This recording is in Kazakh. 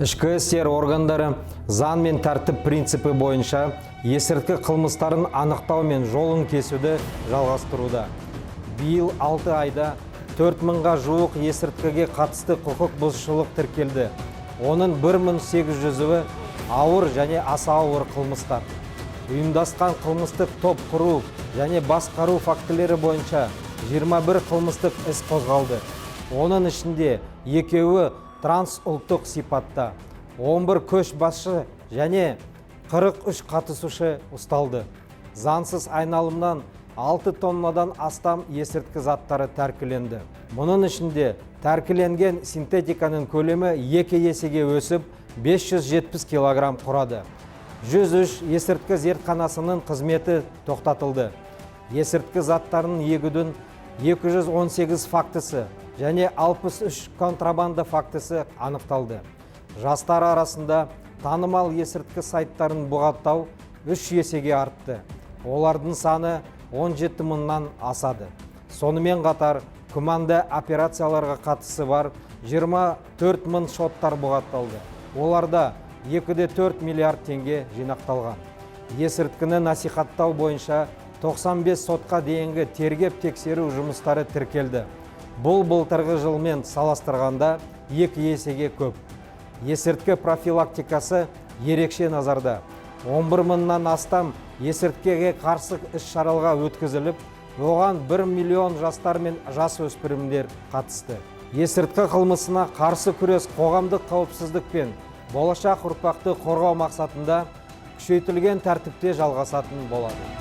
Ішкі істер органдары заң мен тәртіп принципі бойынша есірткі қылмыстарын анықтау мен жолын кесуді жалғастыруда. Биыл 6 айда 4000-ға жуық есірткіге қатысты құқық бұзушылық тіркелді. Оның 1800-і ауыр және аса ауыр қылмыстар. Ұйымдасқан қылмыстық топ құру және басқару фактілері бойынша 21 қылмыстық іс қозғалды. Оның ішінде екеуі трансұлттық сипатта, 11 көш басшы және 43 қатысушы ұсталды. Заңсыз айналымнан 6 тоннадан астам есірткі заттары тәркіленді. Мұның ішінде тәркіленген синтетиканың көлемі 2 есеге өсіп 570 килограмм құрады. 103 есірткі зертханасының қызметі тоқтатылды. Есірткі заттарының егудің 218 фактісі және 63 контрабанда фактісі анықталды. Жастар арасында танымал есірткі сайттарын бұғаттау 3 есеге артты. Олардың саны 17 мыңнан асады. Сонымен қатар күмәнді операцияларға қатысы бар 24 мың шоттар бұғатталды. Оларда 2,4 миллиард теңге жинақталған. Есірткіні насихаттау бойынша 95 сотқа дейінгі тергеп тексеру жұмыстары тіркелді. Бұл былтырғы жылмен салыстырғанда 2 есеге көп. Есірткі профилактикасы ерекше назарда. 11 мыңнан астам есірткіге қарсы іс-шараларға өткізіліп, оған 1 миллион жастар мен жас өспірімдер қатысты. Есірткі қылмысына қарсы күрес қоғамдық қауіпсіздік пен болашақ ұрпақты қорғау мақсатында күшейтілген тәртіпте жалғасатын болады.